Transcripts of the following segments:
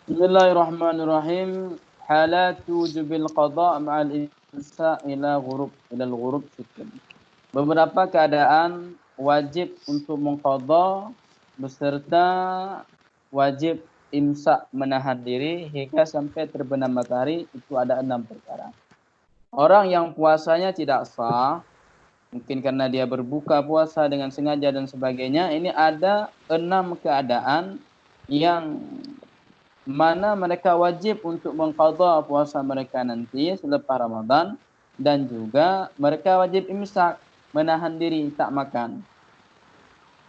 Bismillahirrahmanirrahim. Halatu wujubil qada' ma'al insa ilal ghurub sittun. Beberapa keadaan wajib untuk mengqadha beserta wajib imsak menahan diri hingga sampai terbenam matahari, itu ada 6 perkara. Orang yang puasanya tidak sah, mungkin karena dia berbuka puasa dengan sengaja dan sebagainya, ini ada 6 keadaan yang mana mereka wajib untuk mengqadha puasa mereka nanti selepas Ramadan, dan juga mereka wajib imsak, menahan diri tak makan.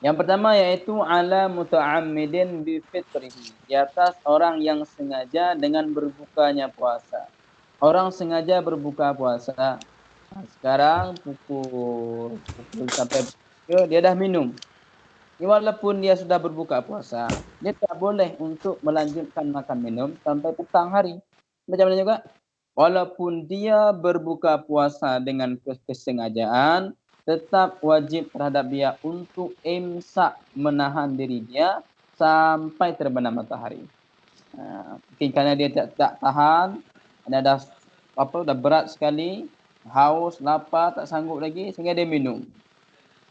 Yang pertama yaitu ala muta'ammidin bi fitrihi, di atas orang yang sengaja dengan berbukanya puasa. Orang sengaja berbuka puasa. Nah, sekarang pukul sampai dia dah minum. Walaupun dia sudah berbuka puasa, dia tak boleh untuk melanjutkan makan minum sampai petang hari. Macam mana juga? Walaupun dia berbuka puasa dengan kesengajaan, tetap wajib terhadap dia untuk imsak, menahan diri dia sampai terbenam matahari. Mungkin kerana dia tak tahan, dah berat sekali, haus, lapar, tak sanggup lagi sehingga dia minum.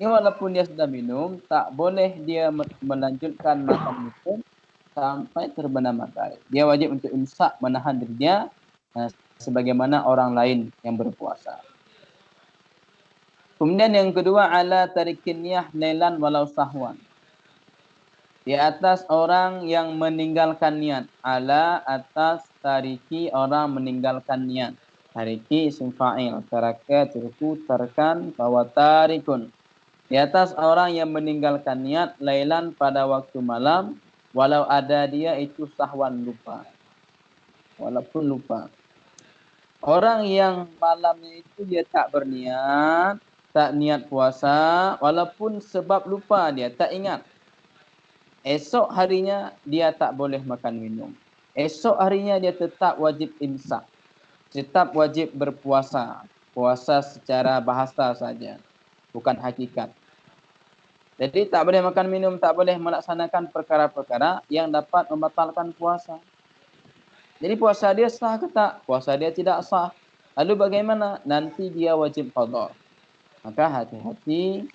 Walaupun dia sudah minum, tak boleh dia melanjutkan makan minum sampai terbenam matahari. Dia wajib untuk imsak, menahan diri dia sebagaimana orang lain yang berpuasa. Kemudian yang kedua, ala tarikin niyah lailan walau sahwan. Di atas orang yang meninggalkan niat. Ala atas tariki, orang meninggalkan niat. Tariki isim fa'il. Taraka, turku, tarkan, bahwa tarikun. Di atas orang yang meninggalkan niat lailan pada waktu malam, walau ada dia itu sahwan, lupa. Walaupun lupa. Orang yang malamnya itu dia tak berniat, tak niat puasa, walaupun sebab lupa dia, tak ingat. Esok harinya dia tak boleh makan minum. Esok harinya dia tetap wajib imsak. Tetap wajib berpuasa. Puasa secara bahasa saja, bukan hakikat. Jadi tak boleh makan minum, tak boleh melaksanakan perkara-perkara yang dapat membatalkan puasa. Jadi puasa dia sah ke tak? Puasa dia tidak sah. Lalu bagaimana? Nanti dia wajib qadha. Maka hati-hati,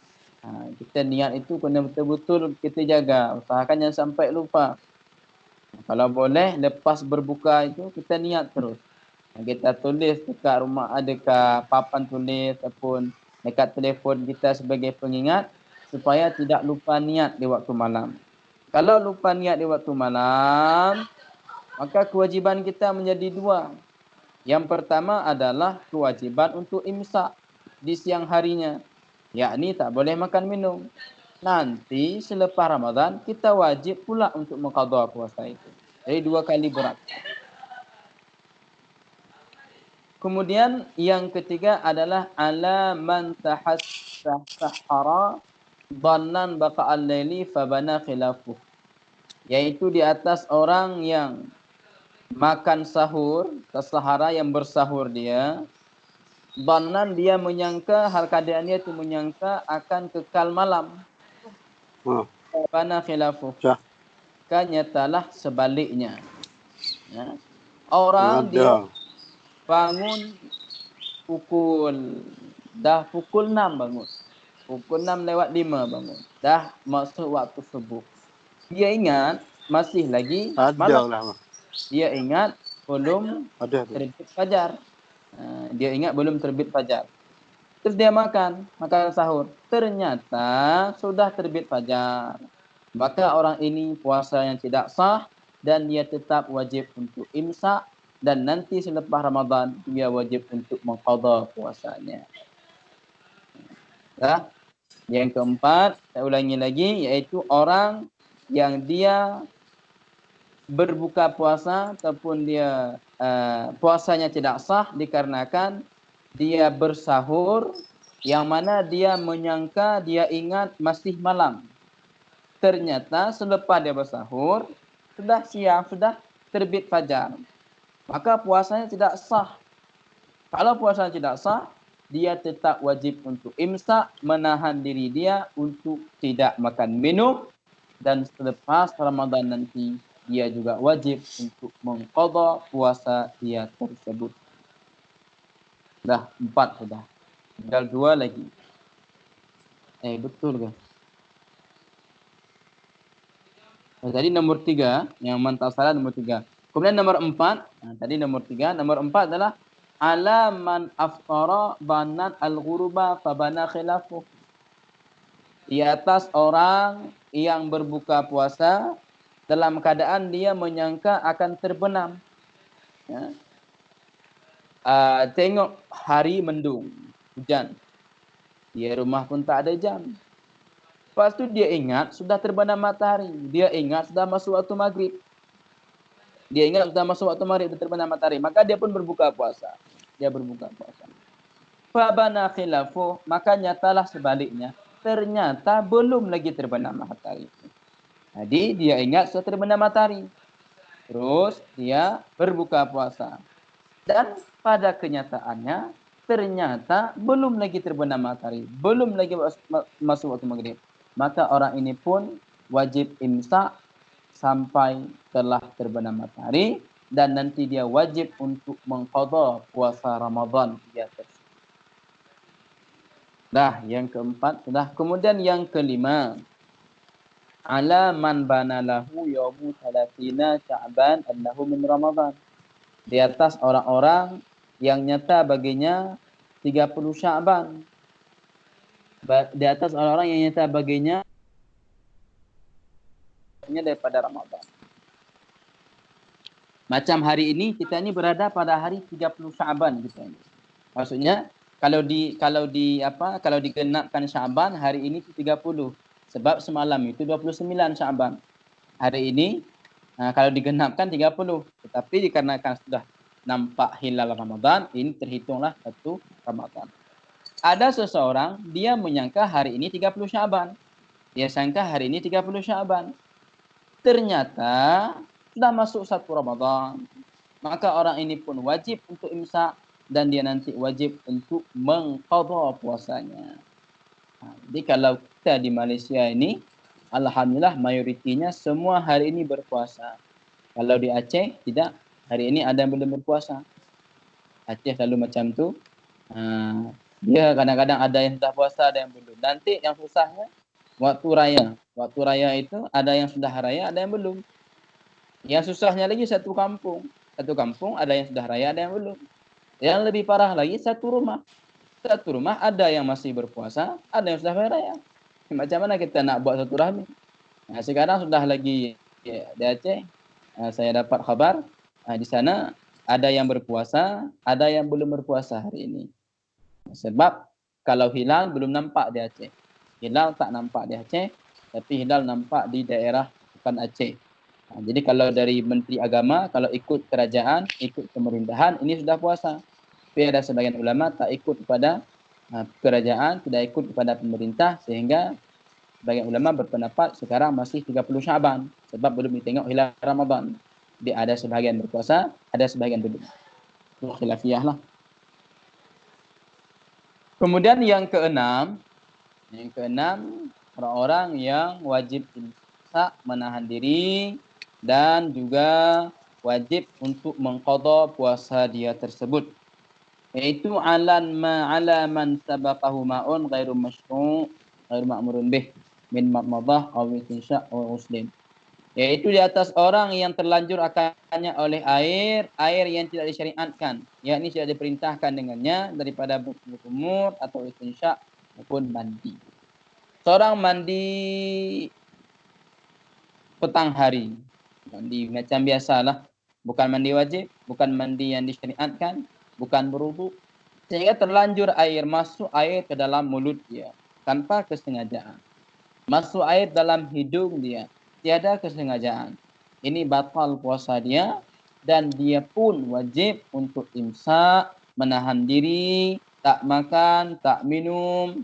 kita niat itu kena betul-betul kita jaga. Usahakan jangan sampai lupa. Kalau boleh, lepas berbuka itu kita niat terus. Kita tulis dekat rumah, dekat papan tulis ataupun dekat telefon kita sebagai pengingat, supaya tidak lupa niat di waktu malam. Kalau lupa niat di waktu malam, maka kewajiban kita menjadi 2. Yang pertama adalah kewajiban untuk imsak di siang harinya, yakni tak boleh makan minum. Nanti selepas Ramadan kita wajib pula untuk mengqadha puasa itu. Jadi 2 kali berat. Kemudian yang ketiga adalah ala man tahassahara dhannan baqa'al laili fabana khilafuh. Yaitu di atas orang yang makan sahur, tasahara, yang bersahur dia, dhannan dia menyangka, hal keadaan dia itu menyangka akan kekal malam. Fabana khilafuh. Kan nyatalah sebaliknya. Ya. Orang dia bangun pukul 6 bangun. Pukul 6:05 bangun. Dah masuk waktu subuh. Dia ingat masih lagi malam. Dia ingat belum terbit fajar. Dia ingat belum terbit fajar. Terus dia makan sahur. Ternyata sudah terbit fajar. Maka orang ini puasa yang tidak sah dan dia tetap wajib untuk imsak, dan nanti selepas Ramadan dia wajib untuk mengqadha puasanya. Ya. Yang keempat, saya ulangi lagi, yaitu orang yang dia berbuka puasa ataupun dia puasanya tidak sah dikarenakan dia bersahur yang mana dia menyangka, dia ingat masih malam. Ternyata selepas dia bersahur sudah siang, sudah terbit fajar. Maka puasanya tidak sah. Kalau puasanya tidak sah, dia tetap wajib untuk imsak, menahan diri dia untuk tidak makan minum, dan selepas Ramadan nanti dia juga wajib untuk mengqadha puasa dia tersebut. Dah 4 sudah. Tinggal 2 lagi. Betul ke? Tadi nomor 3, yang mantap salah nomor 3. Kemudian nomor 4, tadi nomor 3, nomor 4 adalah ala man aftara banat al-ghuruba fabana khilafu. Di atas orang yang berbuka puasa dalam keadaan dia menyangka akan terbenam. Ya. Tengok hari mendung, hujan. Di rumah pun tak ada jam. Lepas tu dia ingat sudah terbenam matahari. Dia ingat sudah masuk waktu maghrib. Dia ingat sudah masuk waktu maghrib, sudah terbenam matahari. Maka dia pun berbuka puasa. Dia berbuka puasa. Fabana khilafu, maka nyatalah sebaliknya. Ternyata belum lagi terbenam matahari. Jadi dia ingat sudah terbenam matahari. Terus dia berbuka puasa. Dan pada kenyataannya ternyata belum lagi terbenam matahari. Belum lagi masuk waktu maghrib. Maka orang ini pun wajib imsak sampai telah terbenam matahari. Dan nanti dia wajib untuk mengqadha puasa Ramadan dia tersebut. Dah, yang keempat sudah. Kemudian yang kelima, ala man bana lahu yaumu 30 Sya'ban annahu min Ramadan. Di atas orang-orang yang nyata baginya 30 Sya'ban. Di atas orang-orang yang nyata baginya daripada Ramadan. Macam hari ini kita ini berada pada hari 30 Sya'ban gitu. Maksudnya kalau digenapkan Sya'ban hari ini 30. Sebab semalam itu 29 Sya'ban. Hari ini kalau digenapkan 30. Tetapi dikarenakan sudah nampak hilal Ramadan, ini terhitunglah 1 Ramadan. Ada seseorang dia menyangka hari ini 30 Sya'ban. Dia sangka hari ini 30 Sya'ban. Ternyata sudah masuk 1 Ramadan. Maka orang ini pun wajib untuk imsak dan dia nanti wajib untuk mengqadha puasanya. Jadi kalau kita di Malaysia ini, alhamdulillah mayoritinya semua hari ini berpuasa. Kalau di Aceh tidak, hari ini ada yang belum berpuasa. Aceh selalu macam tu. Dia kadang-kadang ada yang sudah puasa, ada yang belum. Nanti yang susahnya waktu raya. Waktu raya itu ada yang sudah raya, ada yang belum. Yang susahnya lagi satu kampung. Satu kampung ada yang sudah raya, ada yang belum. Yang lebih parah lagi satu rumah. Satu rumah ada yang masih berpuasa, ada yang sudah raya. Macam mana kita nak buat satu rahmi? Sekarang sudah lagi di Aceh, saya dapat khabar di sana ada yang berpuasa, ada yang belum berpuasa hari ini. Sebab kalau hilal belum nampak di Aceh. Hilal tak nampak di Aceh, tapi hilal nampak di daerah bukan Aceh. Jadi kalau dari Menteri Agama, kalau ikut kerajaan, ikut pemerintahan, ini sudah puasa. Tapi ada sebagian ulama tak ikut kepada kerajaan, tidak ikut kepada pemerintah, sehingga sebagian ulama berpendapat sekarang masih 30 Sya'ban. Sebab belum ditengok hilal Ramadan. Dia ada sebagian berpuasa, ada sebagian belum. Itu khilafiyah lah. Kemudian yang keenam, orang-orang yang wajib imsak menahan diri dan juga wajib untuk mengqadha puasa dia tersebut. Yaitu ala man sabaqahu ma'un ghairu masyru' ghairu ma'murun bih min madmadah aw istinsya' aw muslim. Yaitu di atas orang yang terlanjur akannya oleh air yang tidak disyariatkan, yakni tidak diperintahkan dengannya daripada berkumur atau istinsya' maupun mandi. Seorang mandi petang hari, mandi macam biasalah, bukan mandi wajib, bukan mandi yang disyariatkan, bukan berwudu, sehingga terlanjur masuk air ke dalam mulut dia tanpa kesengajaan. Masuk air dalam hidung dia tiada kesengajaan. Ini batal puasa dia dan dia pun wajib untuk imsak, menahan diri, tak makan, tak minum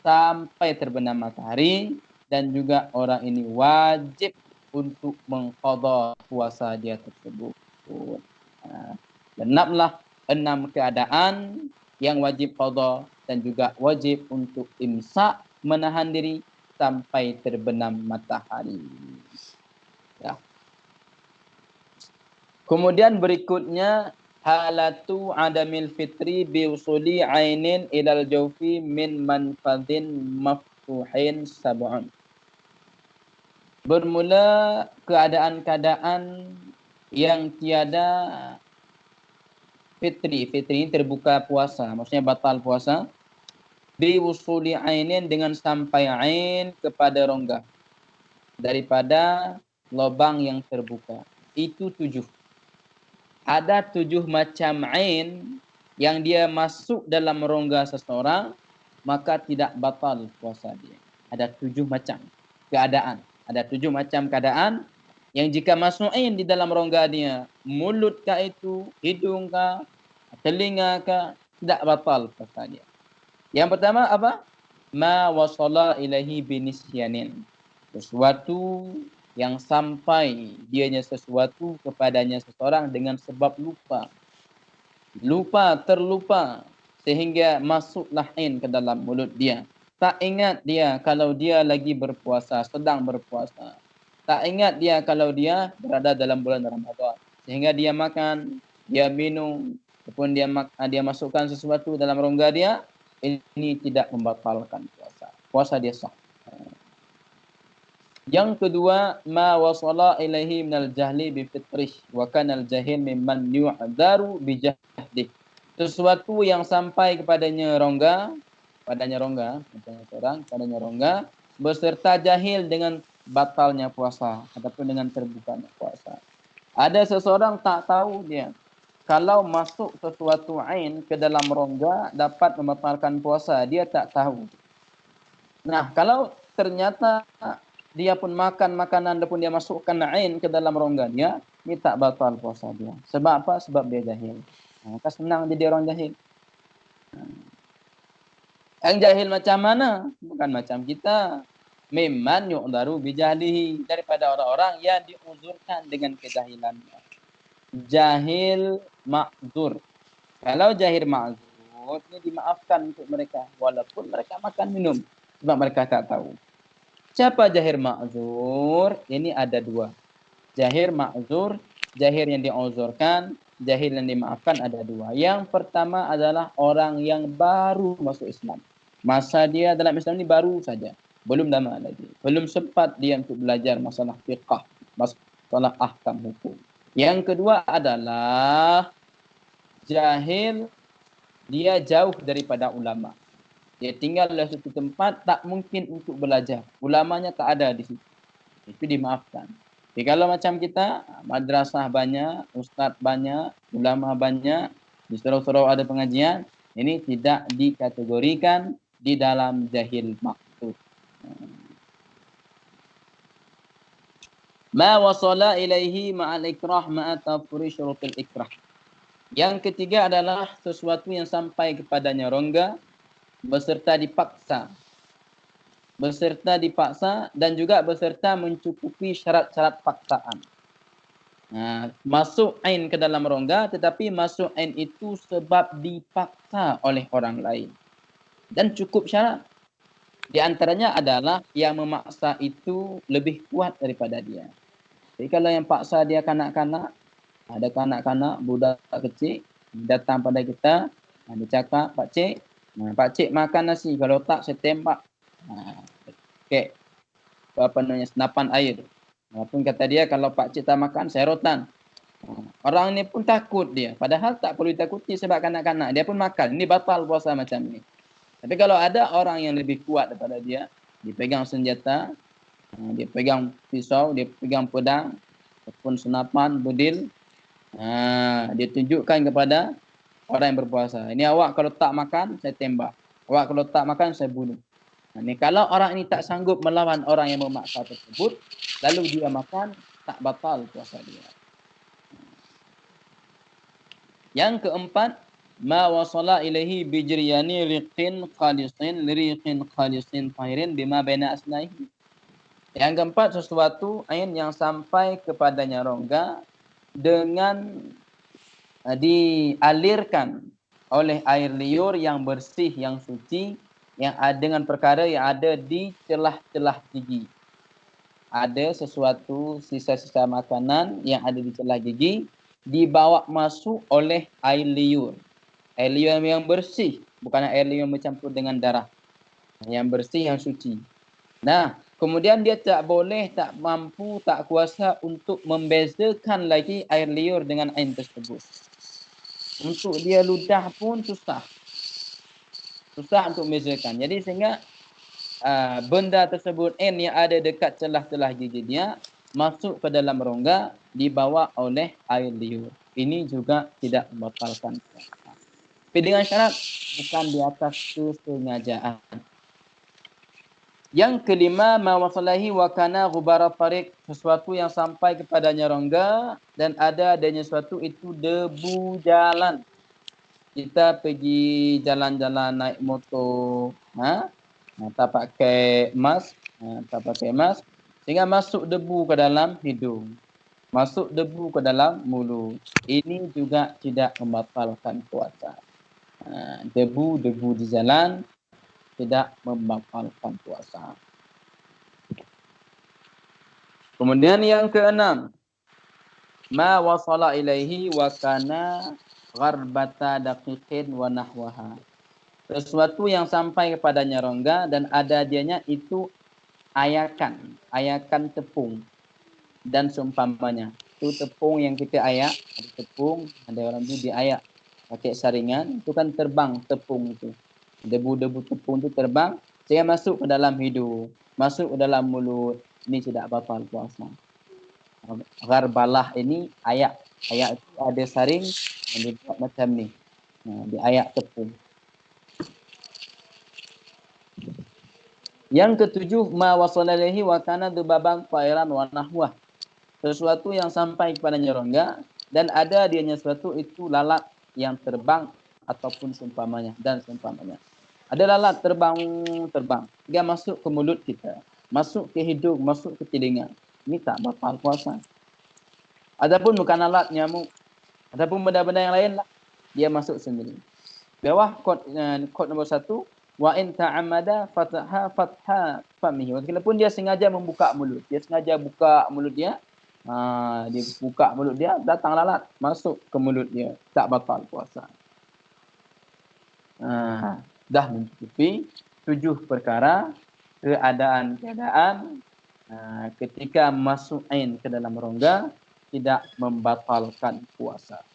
sampai terbenam matahari, dan juga orang ini wajib untuk mengqadha puasa dia tersebut. Genaplah 6 keadaan yang wajib qadha dan juga wajib untuk imsak, menahan diri sampai terbenam matahari. Ya. Kemudian berikutnya halatu adamil fitri biusuli ainin ilal jawfi min manfadin maftuhin sab'un. Bermula keadaan-keadaan yang tiada fitri. Fitri ini terbuka puasa, maksudnya batal puasa. Biusuli ainin dengan sampai ain kepada rongga. Daripada lubang yang terbuka. Itu 7. Ada 7 macam ain yang dia masuk dalam rongga seseorang, maka tidak batal puasa dia. Ada 7 macam keadaan. Ada 7 macam keadaan yang jika masuk ain di dalam rongga dia, mulut kah itu, hidung kah, telinga kah, tidak batal puasa dia. Yang pertama apa? Ma wasala ilahi binisyanin. Sesuatu yang sampai dianya sesuatu kepadanya seseorang dengan sebab lupa. Terlupa sehingga masuklah ain ke dalam mulut dia. Tak ingat dia kalau dia lagi berpuasa, sedang berpuasa. Tak ingat dia kalau dia berada dalam bulan Ramadan. Sehingga dia makan, dia minum, ataupun dia masukkan sesuatu dalam rongga dia, ini tidak membatalkan puasa. Puasa dia sah. Yang kedua, ma wasala ilaihi minal jahli bi fitrih wa kanal jahil mimman yu'daru bi jahdi. Sesuatu yang sampai kepadanya rongga beserta jahil dengan batalnya puasa ataupun dengan terbukanya puasa. Ada seseorang tak tahu dia kalau masuk sesuatu ain ke dalam rongga dapat membatalkan puasa, dia tak tahu. Nah, kalau ternyata dia pun makan makanan ataupun dia masukkan ain ke dalam rongga dia, ini tak batal puasa dia. Sebab apa? Sebab dia jahil. Maka senang jadi orang jahil. Yang jahil macam mana? Bukan macam kita. Memang yu'daru bijahlihi, daripada orang-orang yang diuzurkan dengan kejahilannya. Jahil ma'zur. Kalau jahil ma'zur, ini dimaafkan untuk mereka walaupun mereka makan minum sebab mereka tak tahu. Siapa jahir ma'zur? Ini ada 2. Jahir ma'zur, jahir yang diuzurkan, jahil yang dimaafkan ada 2. Yang pertama adalah orang yang baru masuk Islam. Masa dia dalam Islam ini baru saja. Belum lama lagi. Belum sempat dia untuk belajar masalah fiqh, masalah ahkam hukum. Yang kedua adalah jahil, dia jauh daripada ulama. Dia tinggal di satu tempat, tak mungkin untuk belajar. Ulamanya tak ada di situ. Itu dimaafkan. Jadi kalau macam kita, madrasah banyak, ustaz banyak, ulama banyak, di surau-surau ada pengajian, ini tidak dikategorikan di dalam jahil maksud. Ma wasala ilaihi ma'al ikrah ma'atafuri syurutul ikrah. Yang ketiga adalah sesuatu yang sampai kepadanya rongga, beserta dipaksa dan juga beserta mencukupi syarat-syarat paksaan. Nah, masuk ain ke dalam rongga, tetapi masuk ain itu sebab dipaksa oleh orang lain dan cukup syarat. Di antaranya adalah yang memaksa itu lebih kuat daripada dia. Jadi kalau yang paksa dia kanak-kanak, ada kanak-kanak budak kecil datang pada kita, dia cakap, Pak Cik makan nasi, kalau tak saya tembak. Okay. Senapan air. Walaupun kata dia kalau Pak Cik tak makan, saya rotan. Orang ni pun takut dia. Padahal tak perlu ditakuti sebab kanak-kanak. Dia pun makan. Ini batal puasa macam ni. Tapi kalau ada orang yang lebih kuat daripada dia, dia pegang senjata, dia pegang pisau, dia pegang pedang, ataupun senapan, bedil, dia tunjukkan kepada orang yang berpuasa. Ini awak kalau tak makan, saya tembak. Awak kalau tak makan, saya bunuh. Ini kalau orang ini tak sanggup melawan orang yang memaksa tersebut, lalu dia makan, tak batal puasa dia. Yang keempat, ma wasala ilaihi bijriyani riqin khalisin liriqin khalisin tahirin bima baina asnaihi. Yang keempat, sesuatu ain yang sampai kepadanya rongga dengan dialirkan oleh air liur yang bersih, yang suci, yang ada dengan perkara yang ada di celah-celah gigi. Ada sesuatu sisa-sisa makanan yang ada di celah gigi, dibawa masuk oleh air liur. Air liur yang bersih, bukan air liur yang bercampur dengan darah. Yang bersih, yang suci. Nah, kemudian dia tak boleh, tak mampu, tak kuasa untuk membezakan lagi air liur dengan air tersebut. Untuk dia ludah pun susah. Susah untuk membezakan. Jadi sehingga benda tersebut yang ada dekat celah-celah giginya masuk ke dalam rongga dibawa oleh air liur. Ini juga tidak membatalkan puasa. Tapi dengan syarat bukan di atas kesengajaan. Yang kelima, ma wasalahi wa kana ghubara tariq, sesuatu yang sampai kepadanya rongga dan adanya sesuatu itu debu jalan. Kita pergi jalan-jalan naik motor, tak pakai mask, sehingga masuk debu ke dalam hidung, masuk debu ke dalam mulut. Ini juga tidak membatalkan puasa. Debu-debu di jalan tidak membatalkan puasa. Kemudian yang keenam, ma wasala ilaihi wa kana gharbata daqiqin wa nahwaha. Sesuatu yang sampai kepadanya rongga dan ada dianya itu ayakan tepung dan seumpamanya. Itu tepung yang kita ayak, ada tepung, ada orang itu diayak pakai saringan, itu kan terbang tepung itu. Debu-debu tepung itu terbang, sehingga masuk ke dalam hidung, masuk ke dalam mulut. Ini tidak batal puasa. Gharbalah ini ayak itu ada saring yang dibuat macam ni. Diayak tepung. Yang ketujuh, ma wasalalehi wa kana dubabang tairan wa nahwah. Sesuatu yang sampai kepadanya rongga dan ada dianya sesuatu itu lalat yang terbang ataupun seumpamanya dan seumpamanya. Ada lalat terbang, dia masuk ke mulut kita, masuk ke hidung, masuk ke telinga. Ini tak batal puasa. Adapun bukan lalat, nyamuk, adapun benda-benda yang lain lah, dia masuk sendiri. Bawah kod nombor 1, wa in ta'amada fatha famihi. Walaupun dia sengaja membuka mulut, dia sengaja buka mulut dia, dia buka mulut dia, datang lalat masuk ke mulut dia, tak batal puasa. Dah mencukupi 7 perkara keadaan ketika masuk ain ke dalam rongga tidak membatalkan puasa.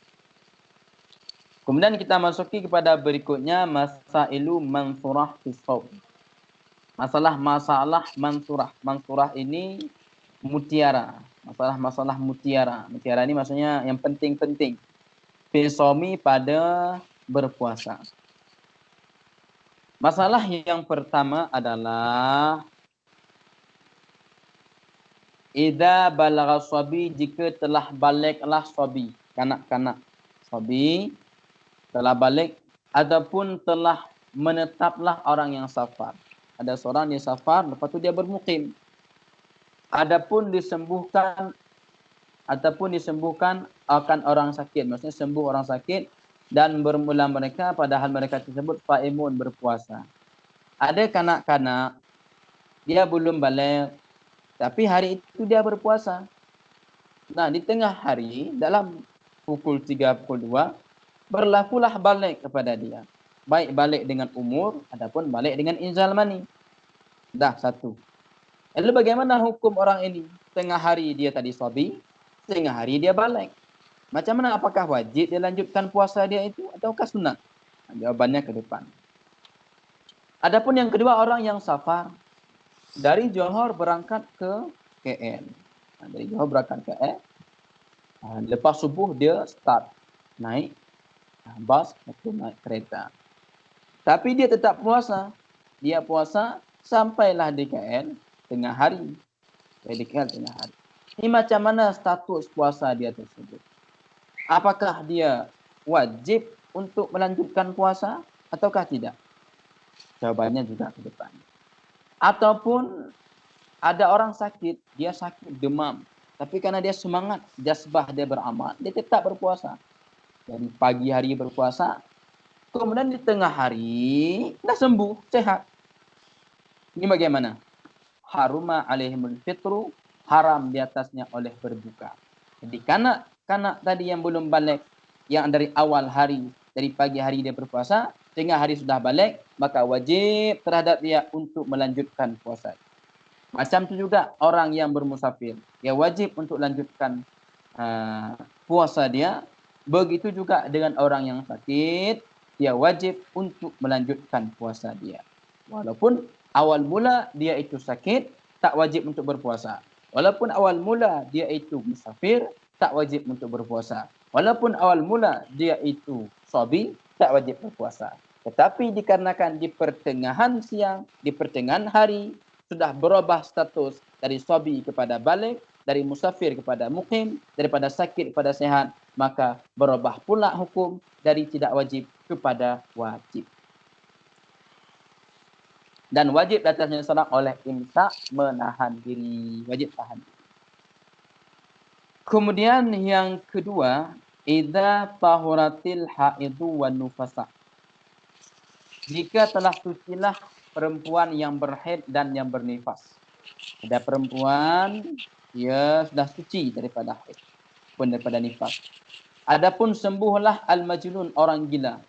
Kemudian kita masuki kepada berikutnya, masailu mansurah fi shaum. Masalah mansurah. Mansurah ini mutiara. Masalah mutiara. Mutiara ini maksudnya yang penting-penting. Fi shaumi pada berpuasa. Masalah yang pertama adalah idza balagha shabi, jika telah baliklah shabi, kanak-kanak shabi telah balik ataupun telah menetaplah orang yang safar. Ada seorang dia safar, lepas tu dia bermukim. Adapun disembuhkan akan orang sakit, maksudnya sembuh orang sakit dan bermula mereka padahal mereka tersebut faimun, berpuasa. Ada kanak-kanak dia belum balik tapi hari itu dia berpuasa. Nah, di tengah hari dalam pukul 3, pukul 2 berlakulah balik kepada dia. Baik balik dengan umur ataupun balik dengan inzal mani. Dah satu. Lalu bagaimana hukum orang ini? Tengah hari dia tadi sabi, tengah hari dia balik. Macam mana, apakah wajib dia lanjutkan puasa dia itu ataukah sunat? Jawabannya ke depan. Adapun yang kedua, orang yang safar dari Johor berangkat ke KL. Dari Johor berangkat ke KL. Lepas subuh dia start naik bas atau naik kereta. Tapi dia tetap puasa. Dia puasa sampailah di KL tengah hari. Di KL tengah hari. Ini macam mana status puasa dia tersebut? Apakah dia wajib untuk melanjutkan puasa ataukah tidak? Jawabannya juga ke depan. Ataupun ada orang sakit, dia sakit demam. Tapi karena dia semangat, jazbah dia beramal, dia tetap berpuasa. Dari pagi hari berpuasa, kemudian di tengah hari dah sembuh, sehat. Ini bagaimana? Haruma alaihimul fitru, haram di atasnya oleh berbuka. Jadi karena kanak tadi yang belum balik, yang dari awal hari, dari pagi hari dia berpuasa, sehingga hari sudah balik, maka wajib terhadap dia untuk melanjutkan puasa. Macam itu juga orang yang bermusafir, dia wajib untuk lanjutkan puasa dia. Begitu juga dengan orang yang sakit, dia wajib untuk melanjutkan puasa dia. Walaupun awal mula dia itu sakit, tak wajib untuk berpuasa. Walaupun awal mula dia itu musafir, tak wajib untuk berpuasa. Walaupun awal mula dia itu sabi, tak wajib berpuasa. Tetapi dikarenakan di pertengahan siang, di pertengahan hari, sudah berubah status dari sabi kepada balik, dari musafir kepada mukim, daripada sakit kepada sehat, maka berubah pula hukum dari tidak wajib kepada wajib. Dan wajib atasnya seorang oleh imsak, menahan diri. Wajib tahan. Kemudian yang kedua, idza tahuratil haidu wan nufasa. Jika telah sucilah perempuan yang berhaid dan yang bernifas. Ada perempuan, dia sudah suci daripada haid pun daripada nifas. Adapun sembuhlah al-majnun, orang gila.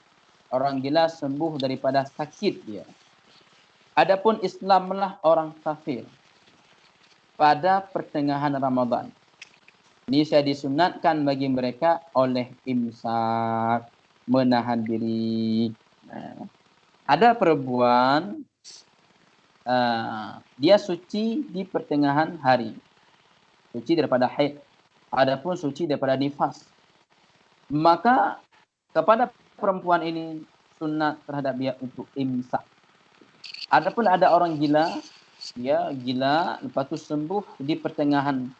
Orang gila sembuh daripada sakit dia. Adapun Islamlah orang kafir pada pertengahan Ramadan. Ini saya disunatkan bagi mereka oleh imsak, menahan diri. Ada perempuan, dia suci di pertengahan hari. Suci daripada haid. Adapun suci daripada nifas. Maka kepada perempuan ini sunat terhadap dia untuk imsak. Adapun ada orang gila, dia gila lepas tu sembuh di pertengahan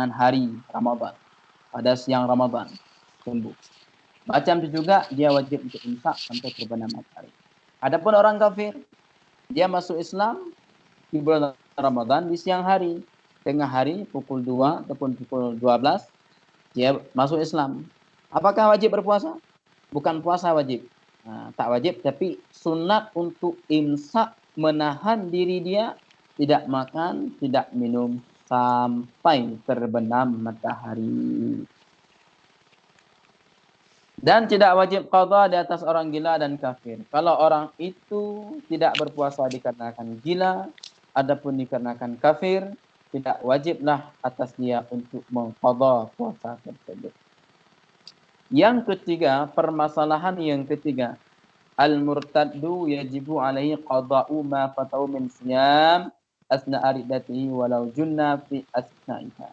hari Ramadan. Pada siang Ramadan sembuh. Macam itu juga dia wajib untuk imsak sampai terbenam matahari. Adapun orang kafir, dia masuk Islam di bulan Ramadan di siang hari, tengah hari pukul 2 ataupun pukul 12 dia masuk Islam. Apakah wajib berpuasa? Bukan puasa wajib. Tak wajib, tapi sunat untuk imsak, menahan diri dia, tidak makan, tidak minum sampai terbenam matahari. Dan tidak wajib qadha di atas orang gila dan kafir. Kalau orang itu tidak berpuasa dikarenakan gila, adapun dikarenakan kafir, tidak wajiblah atas dia untuk mengqadha puasa tersebut. Yang ketiga, permasalahan yang ketiga, al-murtaddu yajibu alaihi qada'u ma fatau min siyam asna'a riddatihi walau junna fi asna'iha.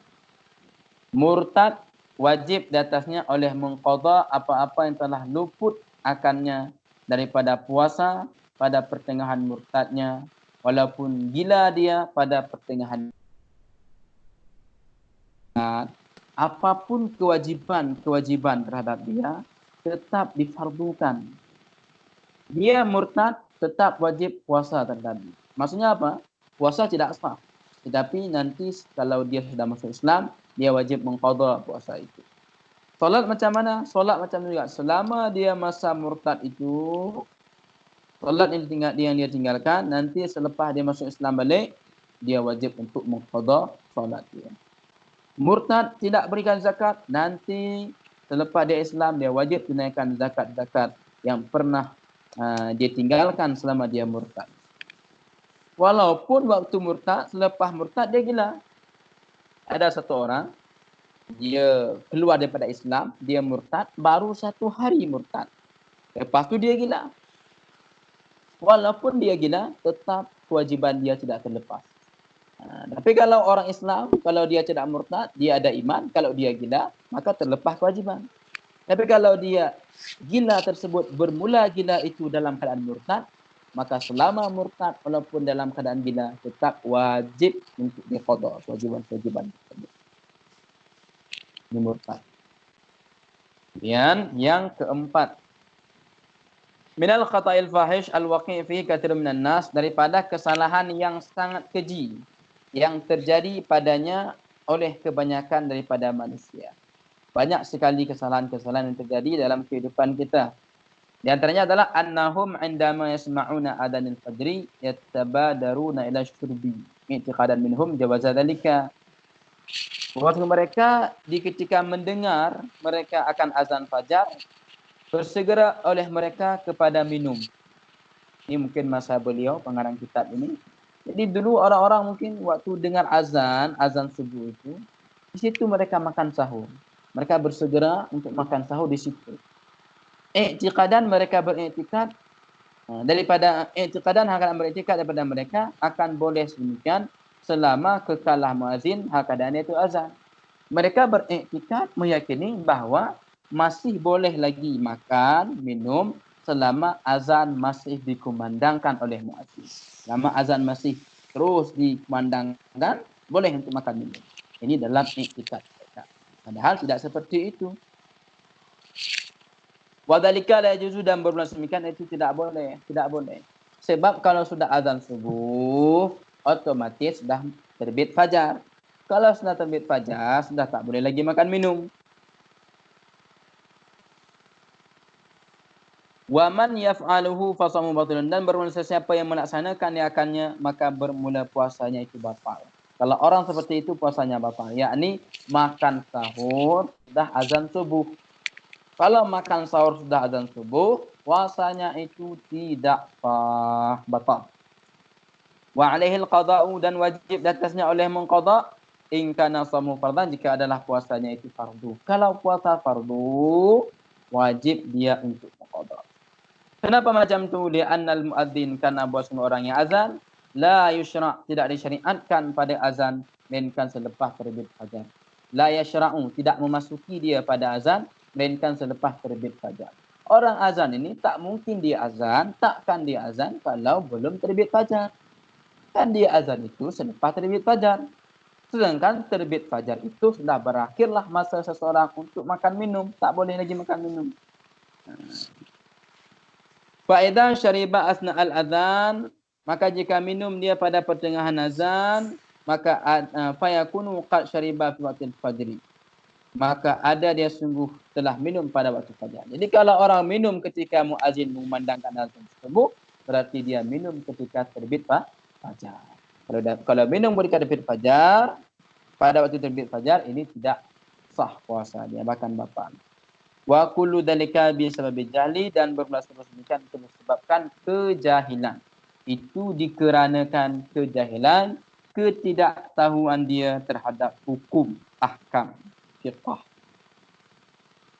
Murtad wajib di atasnya oleh mengqadha apa-apa yang telah luput akannya daripada puasa pada pertengahan murtadnya, walaupun gila dia pada pertengahan. Apapun kewajiban terhadap dia tetap difardukan. Dia murtad tetap wajib puasa terhadap dia. Maksudnya apa? Puasa tidak sah. Tetapi nanti kalau dia sudah masuk Islam, dia wajib mengqadha puasa itu. Solat macam mana? Solat macam juga. Selama dia masa murtad itu, solat yang dia tinggalkan, nanti selepas dia masuk Islam balik, dia wajib untuk mengqadha solat dia. Murtad tidak berikan zakat, nanti selepas dia Islam, dia wajib tunaikan zakat-zakat yang pernah dia tinggalkan selama dia murtad. Walaupun waktu murtad, selepas murtad dia gila. Ada satu orang, dia keluar daripada Islam, dia murtad, baru 1 hari murtad. Lepas tu dia gila. Walaupun dia gila, tetap kewajiban dia tidak terlepas. Tapi kalau orang Islam, kalau dia tidak murtad, dia ada iman. Kalau dia gila, maka terlepas kewajiban. Tapi kalau dia gila tersebut, bermula gila itu dalam keadaan murtad, maka selama murtad, walaupun dalam keadaan gila, tetap wajib untuk diqadha kewajiban-kewajiban tersebut. Ini murtad. Kemudian yang keempat, minal khata'il fahish al-waqi' fi katsirun minan nas, daripada kesalahan yang sangat keji yang terjadi padanya oleh kebanyakan daripada manusia. Banyak sekali kesalahan-kesalahan yang terjadi dalam kehidupan kita. Di antaranya adalah annahum 'indama yasma'una adhanil fajri yattabadaruna ila syurbi i'tiqadan minhum jawaza dzalika. Bahwa mereka ketika mendengar mereka akan azan fajar, bersegera oleh mereka kepada minum. Ini mungkin masa beliau pengarang kitab ini. Jadi dulu orang-orang mungkin waktu dengar azan subuh itu, di situ mereka makan sahur. Mereka bersegera untuk makan sahur di situ. I'tiqadan mereka beriktikad daripada i'tiqadan akan beriktikad daripada mereka akan boleh sedemikian selama kekalah muazin hakadan itu azan. Mereka beriktikad meyakini bahawa masih boleh lagi makan, minum selama azan masih dikumandangkan oleh muazin. Selama azan masih terus dikumandangkan, boleh untuk makan minum. Ini dalam i'tikad mereka. Padahal tidak seperti itu. Wadhalika la yajuzu dan berbulan semikian itu tidak boleh. Sebab kalau sudah azan subuh, otomatis sudah terbit fajar. Kalau sudah terbit fajar, sudah tak boleh lagi makan minum. Waman yaf'aluhu fasamu batilun, dan bermula sesiapa yang melaksanakannya maka bermula puasanya itu batal. Kalau orang seperti itu puasanya batal, yakni makan sahur sudah azan subuh. Kalau makan sahur sudah azan subuh, puasanya itu tidak sah, batal. Wa alaihil qada'u, dan wajib di atasnya oleh mengqada in kana shamu fardhan, jika adalah puasanya itu fardu. Kalau puasa fardu, wajib dia untuk mengqada. Kenapa macam tu? Li'annal muadzin, karena bahwa orang yang azan la yusyra', tidak disyariatkan pada azan melainkan selepas terbit fajar. La yashra'u, tidak memasuki dia pada azan melainkan selepas terbit fajar. Orang azan ini tak mungkin dia azan, takkan dia azan kalau belum terbit fajar. Kan dia azan itu selepas terbit fajar. Sedangkan terbit fajar itu sudah berakhirlah masa seseorang untuk makan minum, tak boleh lagi makan minum. Faedah syariba asna al-adhan, maka jika minum dia pada pertengahan azan, maka fayakunu qad syariba fi waqtil fajri, maka ada dia sungguh telah minum pada waktu fajar. Jadi kalau orang minum ketika muazin memandangkan azan tersebut, berarti dia minum ketika terbit fajar. Kalau minum ketika terbit fajar, pada waktu terbit fajar, ini tidak sah puasa dia, bahkan batal. Wa kullu dzalika bi sababil jahli, dan bermula demikian itu disebabkan kejahilan. Itu dikarenakan kejahilan, ketidaktahuan dia terhadap hukum ahkam fiqh.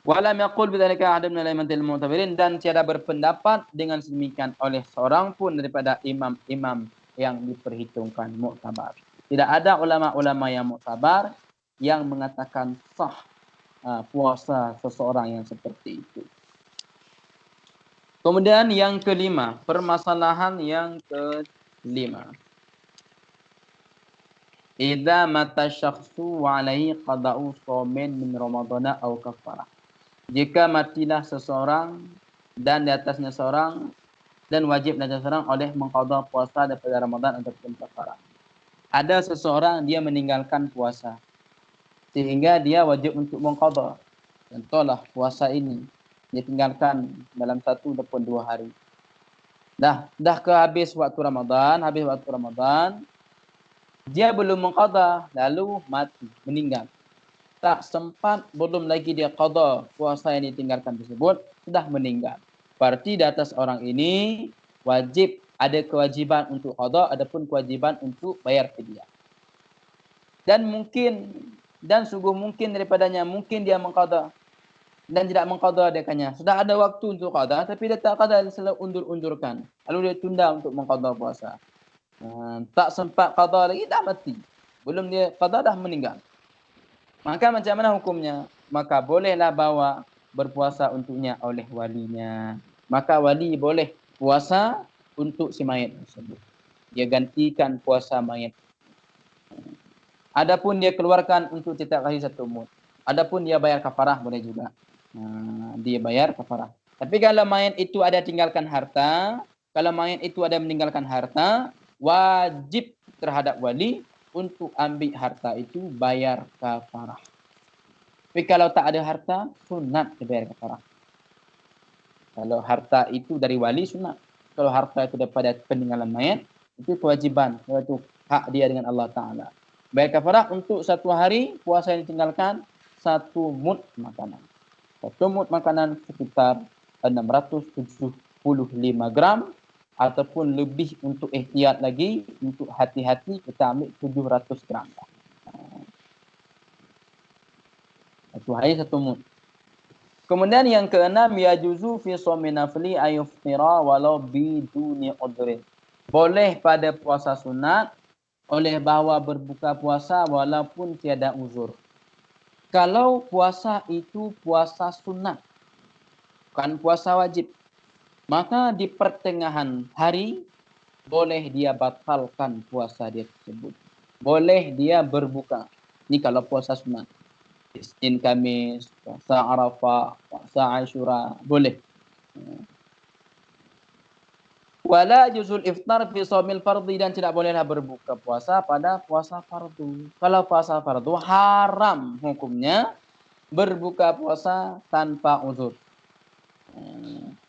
Walam yaqul bidzalika ahadun min al-a'immatil mu'tabirin, dan tiada berpendapat dengan sedemikian oleh seorang pun daripada imam-imam yang diperhitungkan muktabar. Tidak ada ulama-ulama yang muktabar yang mengatakan sah puasa seseorang yang seperti itu. Kemudian yang kelima, permasalahan yang kelima. Idza mata syakhsu wa alaihi qada'u shaumin min ramadhana aw kafarah. Jika matilah seseorang dan di atasnya seorang, dan wajib di atas seorang oleh mengqada puasa daripada Ramadan ataupun kafarah. Ada seseorang dia meninggalkan puasa, sehingga dia wajib untuk mengqada. Contohlah puasa ini dia tinggalkan dalam 1 ataupun 2 hari. Dah habis waktu Ramadan, dia belum mengqada, lalu mati, meninggal. Tak sempat, belum lagi dia qada puasa yang ditinggalkan tersebut, sudah meninggal. Berarti di atas orang ini wajib, ada kewajiban untuk qada, adapun kewajiban untuk bayar fidyah. Dan sungguh mungkin daripadanya, mungkin dia mengqada dan tidak mengqada adanya. Sudah ada waktu untuk qada, tapi dia tak qada, selalu undur-undurkan. Lalu dia tunda untuk mengqada puasa. Tak sempat qada lagi, dah mati. Belum dia qada, dah meninggal. Maka macam mana hukumnya? Maka bolehlah bawa berpuasa untuknya oleh walinya. Maka wali boleh puasa untuk si mayat tersebut. Dia gantikan puasa mayat. Adapun dia keluarkan untuk setiap hari 1 mud. Adapun dia bayar kafarah, boleh juga. Dia bayar kafarah. Tapi kalau mayat itu ada meninggalkan harta, wajib terhadap wali untuk ambil harta itu bayar kafarah. Tapi kalau tak ada harta, sunat dibayar kafarah. Kalau harta itu dari wali, sunat. Kalau harta itu daripada peninggalan mayat, itu kewajiban, itu hak dia dengan Allah Ta'ala. Bayar kafarah untuk satu hari puasa yang ditinggalkan 1 mud makanan. 1 mud makanan sekitar 675 gram ataupun lebih untuk ihtiyat lagi, untuk hati-hati kita ambil 700 gram. Satu hari 1 mud. Kemudian yang keenam, yajuzu fi shaumi nafli ayuftira walau biduni udhrin. Boleh pada puasa sunat oleh bahawa berbuka puasa walaupun tiada uzur. Kalau puasa itu puasa sunat, bukan puasa wajib, maka di pertengahan hari boleh dia batalkan puasa dia tersebut. Boleh dia berbuka. Ini kalau puasa sunat. Isnin Kamis, puasa Arafah, puasa Asyura, boleh. Wala juzul iftar fi shaumil fardhi, dan tidak bolehlah berbuka puasa pada puasa fardu. Kalau puasa fardu haram hukumnya berbuka puasa tanpa uzur.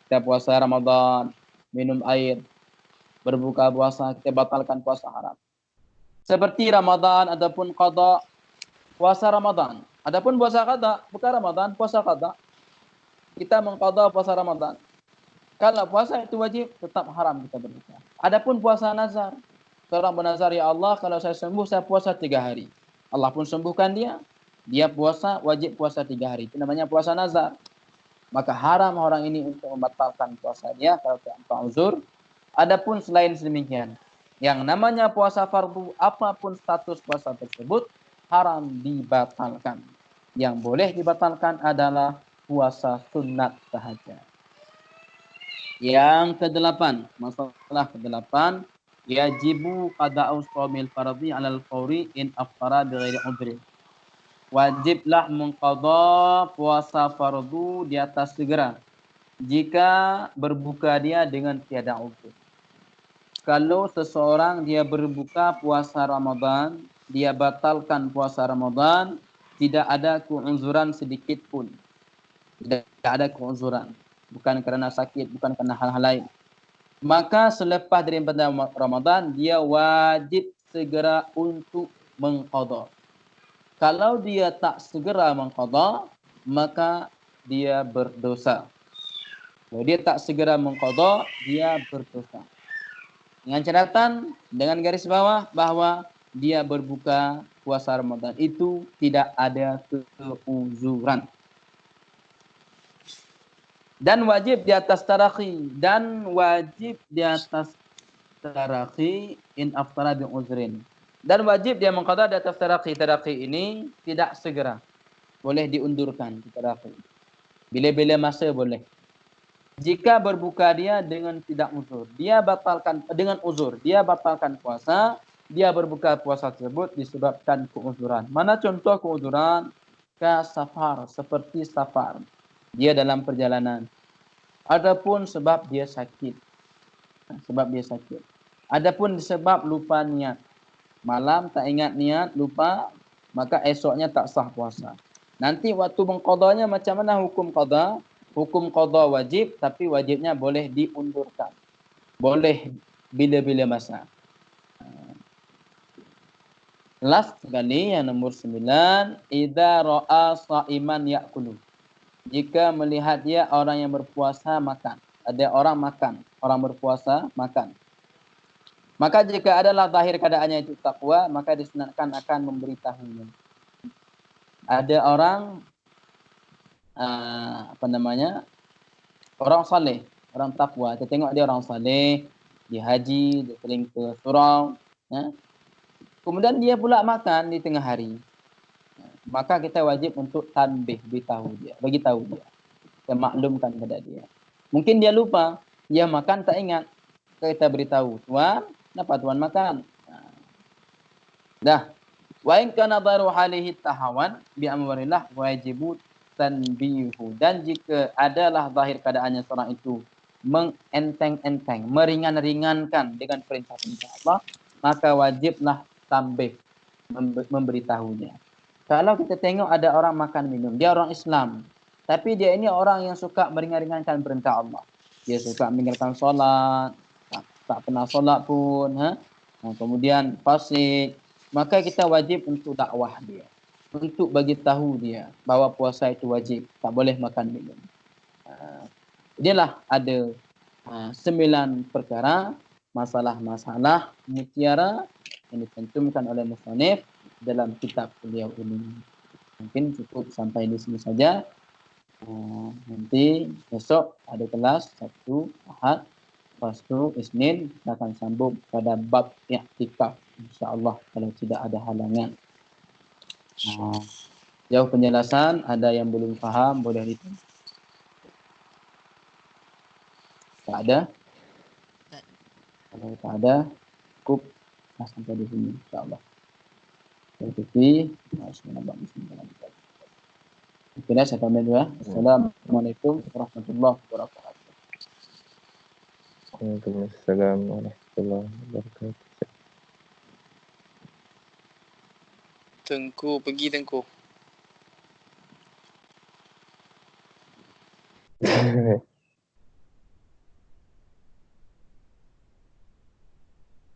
Kita puasa Ramadan, minum air, berbuka puasa, kita batalkan puasa haram. Seperti Ramadan ataupun qada, puasa Ramadan. Adapun puasa qada, bukan Ramadan, puasa qada. Kita mengqada puasa Ramadan. Kalau puasa itu wajib, tetap haram kita berbuka. Adapun puasa nazar, seorang bernazar, ya Allah, kalau saya sembuh, saya puasa 3 hari. Allah pun sembuhkan dia. Dia puasa, wajib puasa 3 hari. Itu namanya puasa nazar. Maka haram orang ini untuk membatalkan puasa dia kalau tanpa uzur. Adapun selain sedemikian, yang namanya puasa fardu, apapun status puasa tersebut, haram dibatalkan. Yang boleh dibatalkan adalah puasa sunat sahaja. Yang ke-8, masalah ke-8, yajibu qada'u shaumil fardhi 'alal fawri in aftara bighairi udhrin. Wajiblah mengqadha puasa fardu di atas segera jika berbuka dia dengan tiada uzur. Kalau seseorang dia berbuka puasa Ramadan, dia batalkan puasa Ramadan, tidak ada keuzuran sedikit pun. Tidak ada keuzuran. Bukan kerana sakit, bukan kerana hal-hal lain. Maka selepas daripada Ramadan, dia wajib segera untuk mengqadha. Kalau dia tak segera mengqadha, maka dia berdosa. Kalau dia tak segera mengqadha, dia berdosa. Dengan catatan, dengan garis bawah, bahawa dia berbuka puasa Ramadan itu tidak ada keuzuran. Dan wajib di atas tarakhi, in aftara bi uzrin. Dan wajib dia mengqadha di atas tarakhi. Tarakhi ini tidak segera. Boleh diundurkan tarakhi. Bila-bila masa boleh. Jika berbuka dia dengan tidak uzur, dia batalkan dengan uzur, dia batalkan puasa, dia berbuka puasa tersebut disebabkan keuzuran. Mana contoh keuzuran? Safar, seperti safar. Dia dalam perjalanan. Adapun sebab dia sakit. Adapun sebab lupa niat. Malam tak ingat niat, lupa, maka esoknya tak sah puasa. Nanti waktu mengqadanya macam mana hukum qada? Hukum qada wajib, tapi wajibnya boleh diundurkan. Boleh bila-bila masa. Last sekali yang nomor 9, idza ra'a sha'iman ya'kulu. Jika melihat dia orang yang berpuasa makan. Ada orang makan, orang berpuasa makan. Maka jika adalah zahir keadaannya itu takwa, maka disunatkan akan memberitahunya. Ada orang orang saleh, orang takwa. Kita tengok dia orang saleh, dia haji, dia sering ke surau, ya. Kemudian dia pula makan di tengah hari. Maka kita wajib untuk tanbih, bagi tahu dia. Kita maklumkan kepada dia. Mungkin dia lupa, dia makan tak ingat. Kita beritahu, tuan, kenapa tuan makan? Dah. Wa in kana dharu halihi tahawan bi amrillah wajibu tanbihu. Dan jika adalah zahir keadaannya seorang itu mengenteng-enteng, meringan-ringankan dengan perintah-perintah Allah, maka wajiblah tanbih, memberitahunya. Kalau kita tengok ada orang makan minum, dia orang Islam, tapi dia ini orang yang suka meringan-ringankan perintah Allah. Dia suka meninggalkan solat, tak pernah solat pun, kemudian fasik, maka kita wajib untuk dakwah dia, untuk bagi tahu dia bahawa puasa itu wajib, tak boleh makan minum. Inilah ada 9 perkara, masalah-masalah mutiara yang dicantumkan oleh musannif dalam kitab beliau ini. Mungkin cukup sampai di sini saja. Nanti besok ada kelas Sabtu, Ahad, lepas tu Isnin kita akan sambung pada bab i'tikaf, insya-Allah kalau tidak ada halangan. Jauh penjelasan, ada yang belum faham boleh ditanya. Tak ada? Kalau tak ada, cukup sampai di sini insya-Allah. Terima kasih. Oke, saya pamit dulu ya. Assalamualaikum warahmatullahi wabarakatuh. Waalaikumsalam warahmatullahi wabarakatuh. Tengku, pergi Tengku.